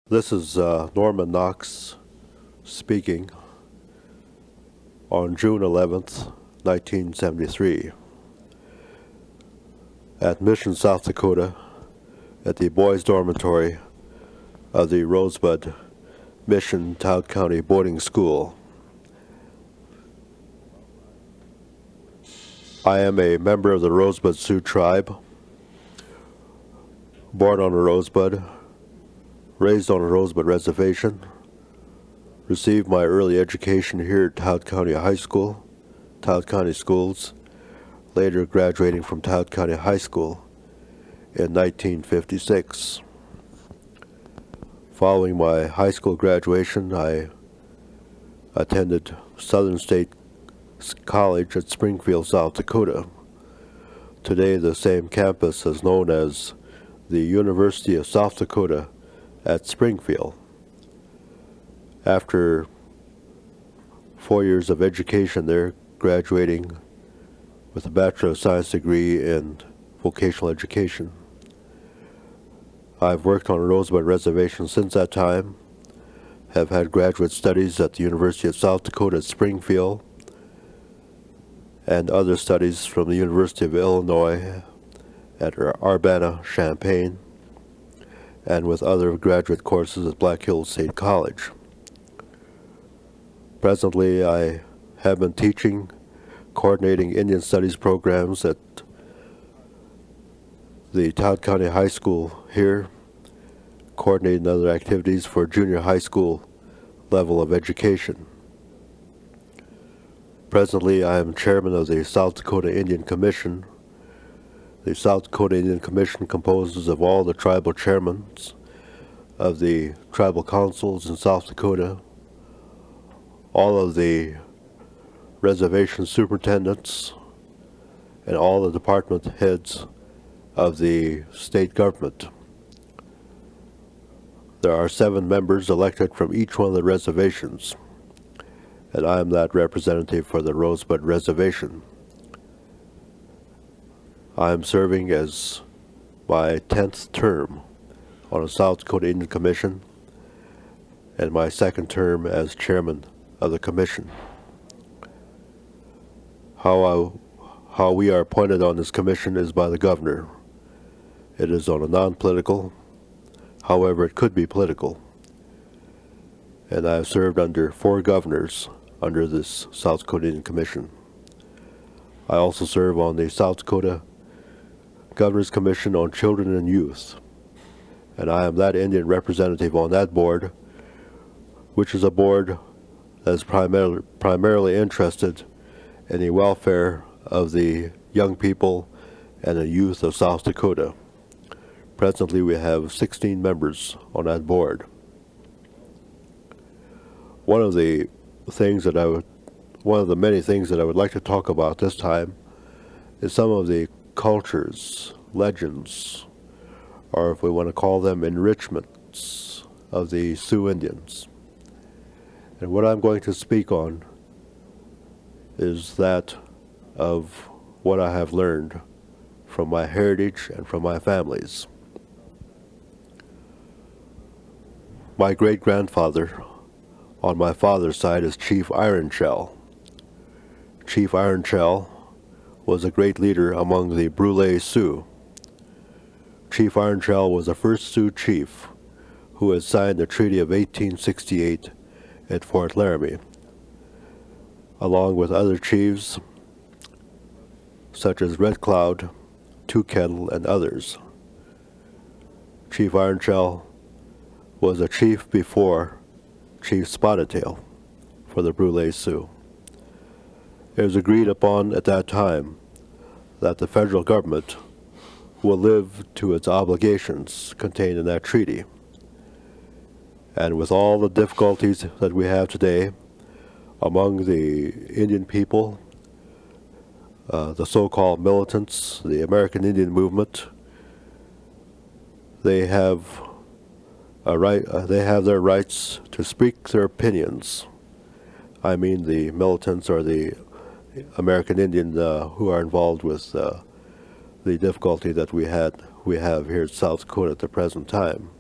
This is Norman Knox speaking on June 11th, 1973, at Mission, South Dakota, at the boys' dormitory of the Rosebud Mission Todd County Boarding School. I am a member of the Rosebud Sioux tribe, born on a Rosebud, raised on a Rosebud reservation, received my early education here at Todd County High School, Todd County Schools, later graduating from Todd County High School in 1956. Following my high school graduation, I attended Southern State College at Springfield, South Dakota. Today, the same campus is known as the University of South Dakota at Springfield. After 4 years of education there, graduating with a Bachelor of Science degree in vocational education. I've worked on a Rosebud reservation since that time, have had graduate studies at the University of South Dakota at Springfield, and other studies from the University of Illinois at Urbana-Champaign, and with other graduate courses at Black Hills State College. Presently, I have been teaching, coordinating Indian Studies programs at the Todd County High School here, coordinating other activities for junior high school level of education. Presently, I am chairman of the South Dakota Indian Commission. The South Dakota Indian Commission composes of all the tribal chairmen of the tribal councils in South Dakota, all of the reservation superintendents, and all the department heads of the state government. There are 7 members elected from each one of the reservations, and I am that representative for the Rosebud Reservation. I am serving as my 10th term on the South Dakota Indian Commission and my 2nd term as chairman of the commission. How we are appointed on this commission is by the governor. It is on a non-political, however it could be political. And I have served under 4 governors under this South Dakota Indian Commission. I also serve on the South Dakota Governor's Commission on Children and Youth, and I am that Indian representative on that board, which is a board that is primarily interested in the welfare of the young people and the youth of South Dakota. Presently, we have 16 members on that board. One of the many things that I would like to talk about this time is some of the cultures, legends, or if we want to call them enrichments of the Sioux Indians. And what I'm going to speak on is that of what I have learned from my heritage and from my families. My great-grandfather on my father's side is Chief Ironshell. Chief Ironshell was a great leader among the Brule Sioux. Chief Ironshell was the first Sioux chief who had signed the Treaty of 1868 at Fort Laramie, along with other chiefs such as Red Cloud, Two Kettle, and others. Chief Ironshell was a chief before Chief Spotted Tail for the Brule Sioux. It was agreed upon at that time that the federal government will live to its obligations contained in that treaty. And with all the difficulties that we have today among the Indian people, the so-called militants, the American Indian movement, they have their rights to speak their opinions. I mean the militants or the American Indian who are involved with the difficulty that we have here in South Dakota at the present time.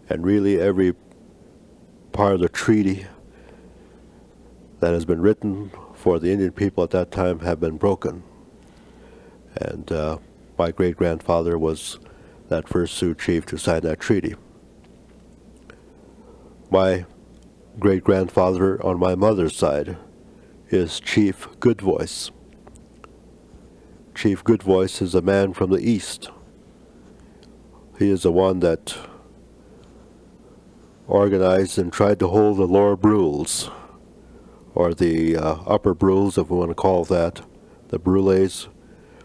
And really every part of the treaty that has been written for the Indian people at that time have been broken. And my great-grandfather was that first Sioux chief to sign that treaty. My great-grandfather on my mother's side is Chief Goodvoice. Chief Goodvoice is a man from the east. He is the one that organized and tried to hold the lower Brules, or the upper Brules, if we want to call that, the Brulés,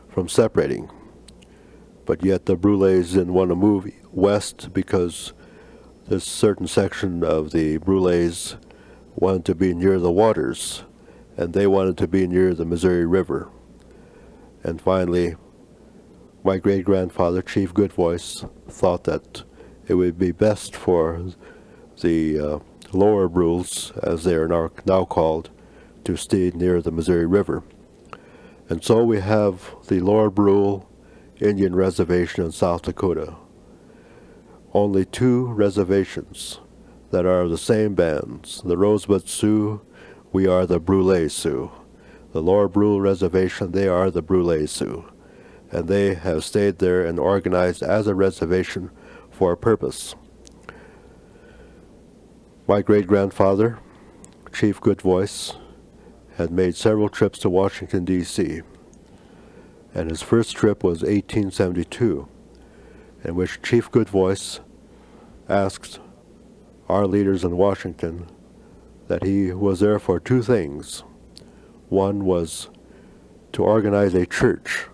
from separating. But yet the Brulés didn't want to move west because this certain section of the Brulés wanted to be near the waters, and they wanted to be near the Missouri River. And finally, my great-grandfather, Chief Goodvoice, thought that it would be best for the lower Brules, as they are now called, to stay near the Missouri River. And so we have the Lower Brule Indian Reservation in South Dakota. Only two reservations that are of the same bands. The Rosebud Sioux, we are the Brule Sioux. The Lower Brule Reservation, they are the Brule Sioux. And they have stayed there and organized as a reservation for a purpose. My great-grandfather, Chief Goodvoice, had made several trips to Washington, D.C., and his first trip was 1872, in which Chief Goodvoice asked our leaders in Washington that he was there for two things. One was to organize a church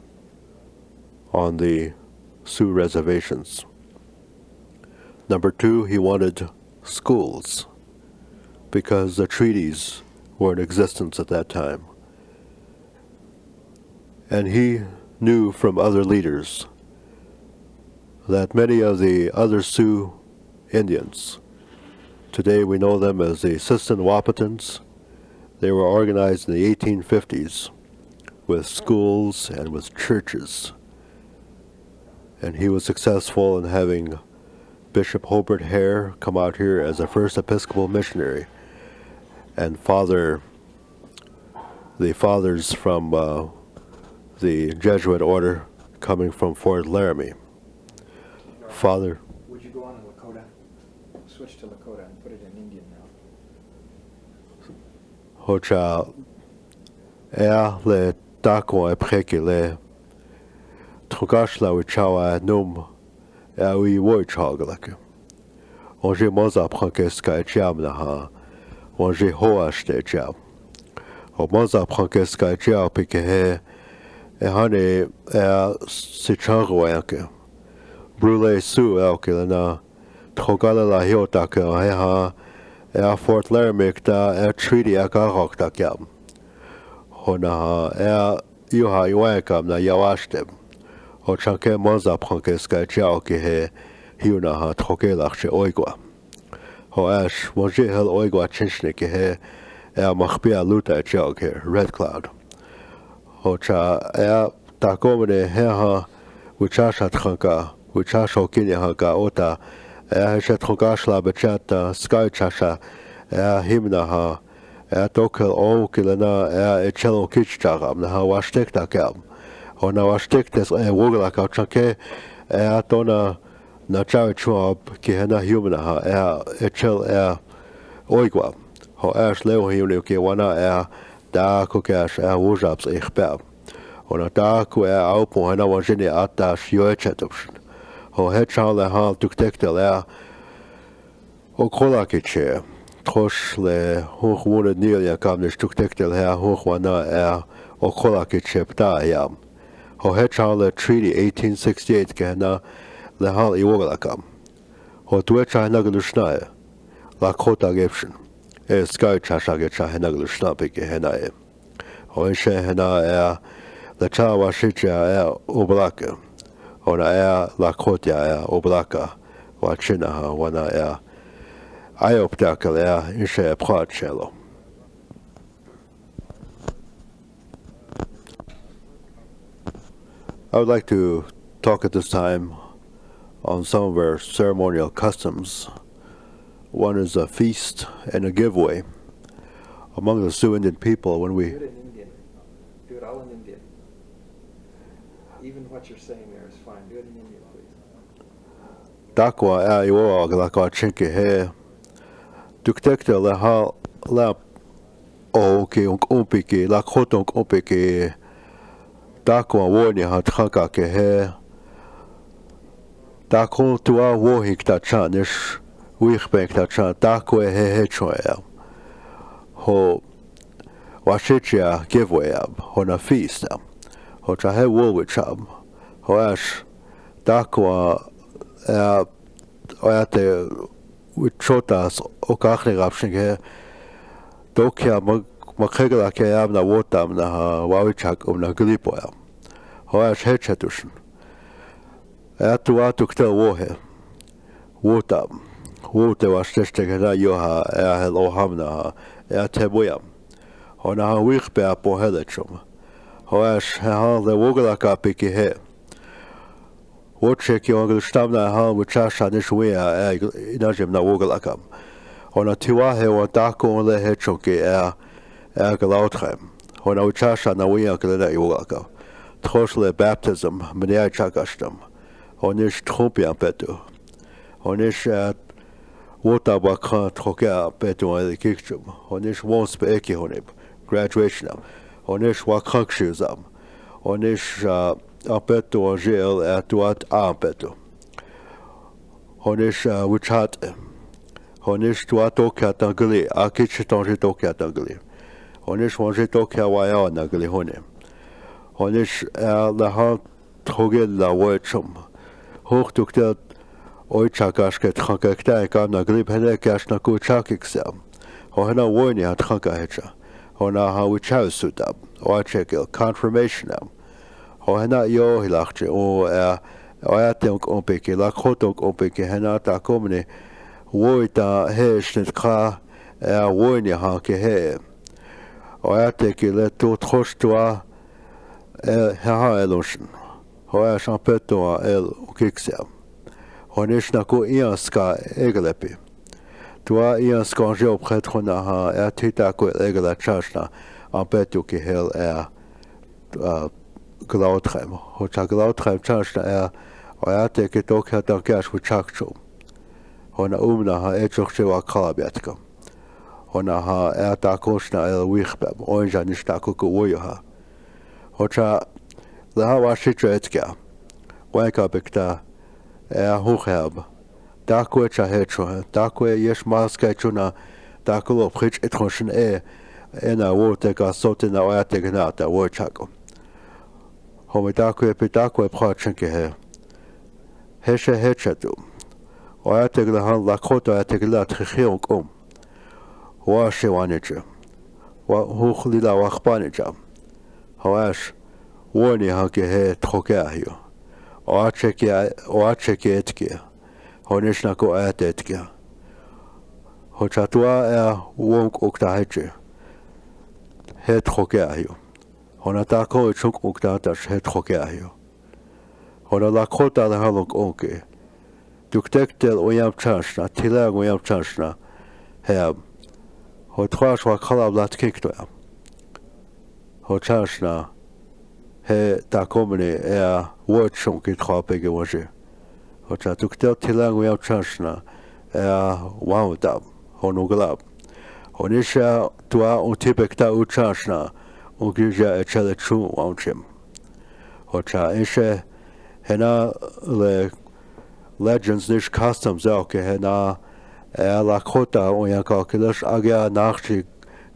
on the Sioux reservations. Number two, he wanted schools, because the treaties were in existence at that time. And he knew from other leaders that many of the other Sioux Indians, today we know them as the Sisseton-Wahpetons, they were organized in the 1850s with schools and with churches. And he was successful in having Bishop Hobart Hare come out here as a first Episcopal missionary, and the fathers from the Jesuit order coming from Fort Laramie. Father. Would you go on to Lakota? Switch to Lakota and put it in Indian now. Hocha le tako e preke le trogashla wichawa num ui woi chagalaka. Onje moza prankeska jam na ha. Onje hoaste jam. O moza prankeska jam pike he e hane se chango yanke. Brule Sioux elke na trogala la hiota ke he ha Fort Laramie da treaty akarok da jam. Hona yuha yuankam na yawaste. O chanke moza prankeska jam ke he hiuna ha trogelach che oigwa. Ho ash wonje hel oigwa chinchne ke he machbia luta jam ke Red Cloud. Ho cha takomene he ha wichasha tranka wichasho kine ha ga ota he trogashla bechata sky chasha himna ha tokel o kilena echelo kichagam na ha washtek da kam. Ho na washtek des wogla ka chanke tona na chawe chuab ki hena humana ha echel oigwa. Ho ash leo hiune ke wana da kokash wujabs ichbab. Ona da ku aupo hena wajene ata shioechetopshin. Ho hechal le ha tuktektel o kolakiche. Trosh le hoch wonen niel kamnish tuktektel hoch wana o kolakiche pta yam. Ho hechal le treaty 1868 kehna le hal iwogalakam. Ho tuecha henaglushnae. Lakota gepshin. Sky chashagecha henaglushna pike henae. Ho eshe hena le chawa shicha oblaka. Ona Lakota oblaka. Wachina wana ioptakal ishe prachelo. I would like to talk at this time on some of our ceremonial customs One is a feast and a giveaway. Among the Sioux Indian people, when Do we it in Indian. Do it all in Indian. Even what you're saying there is fine. Do it in Indian, please. dakwa ayo glaka chinke he duktekte la o ke umpiki la khoton umpiki dakwa woni ha tkhaka ke he dakon tua wo hikta chanish wich ta chan dakwa he choya ho washicha giveaway ab on a feast ho cha he wo with chab ho ash dakwa oyate with chotas o kachne rapshin ke dokia makhegla ke am na wotam na wawichak na glipo ya ho ash hechetushin atu kta wo he wotam wote washteste ke na yo ha hello hamna te boyam ona wich be apo helechum ho ash ha the wogla ka piki he Watchek yung stamna ha wuchasha nishwea inajem na wogalakam. Ona tiwahe wa dako le hechoke galautrem. Ona wuchasha na wea gleda iwaka. Trosle baptism menia chagashtam. Onish trompian petu. Onish wota bakran trokea petu ele kikchum. Onish wons be eki honib. Graduation. Onish wakrankshiuzam. Onish ampetu angel atuat ampetu. Honish wichat. Honish tuat okia tangli. Akich tangi tokia tangli. Honish wange tokia waya nagli honim. Honish lahan trogel la wechum. Hoch tuktel oichakashke trankekta ekam nagli pene kash na kuchakiksam. Hona woni hat tranka hecha. Hona ha wichausutab. Oachekel confirmation am. Hena yo hilachje o ayatunk ompeke la khotunk ompeke hena ta komne woita heshnet kha woini ha ke he ayateke le to trostoa ha eloshin hoya champeto el kiksem honeshna ko ianska eglepi toi ianska je prêtre ha atita ko egla chashna ampeto ke hel Glautrem, hocha Glautrem chashna oyate ke dokha dankash wichakcho. Hona ha echoche wa kalabiatka. Hona ha takoshna el wichbem, oinja nishtako woyoha. Hocha laha washitra etka. Wanka bikta huchab. Dakwe chahecho, dakwe yesh maska chuna dakulo prich etroshin ena wote ka sotina oyate gnata wochako. Homidakwe pidakwe prachinke he. Heshe hechatu. Oyategla han Lakota ategla trichion Washe wanija. Huchlila wachbanija. Hoash warni hanke he trokahio. Oacheke etkia. Honishnako atetkia. Hochatua wonk uktaheche. He trokahio. Honatako chunk uktatas het trokahio. Hona Lakota la halok onke. Duktektel oyam chashna, tilag oyam chashna. Heb. Ho trash wa kalab lat kiktoya. Ho chashna. He takomene word chunk it khapege waje. Ho cha duktel tilag oyam chashna. Wawdab. Honuglab. Honisha tua untipekta uchashna. Ungija echele chu wauchim. Ho cha ishe hena le legends nish customs elke hena Lakota onyanka kilash agya nachchi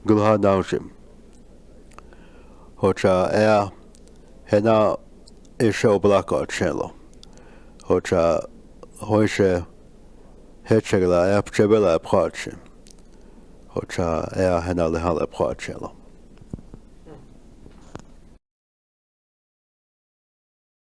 gulha naushim. Hocha hena ishe oblaka chelo. Hocha hoishe hechegla epchebela prachim. Hocha hena lehala prachelo.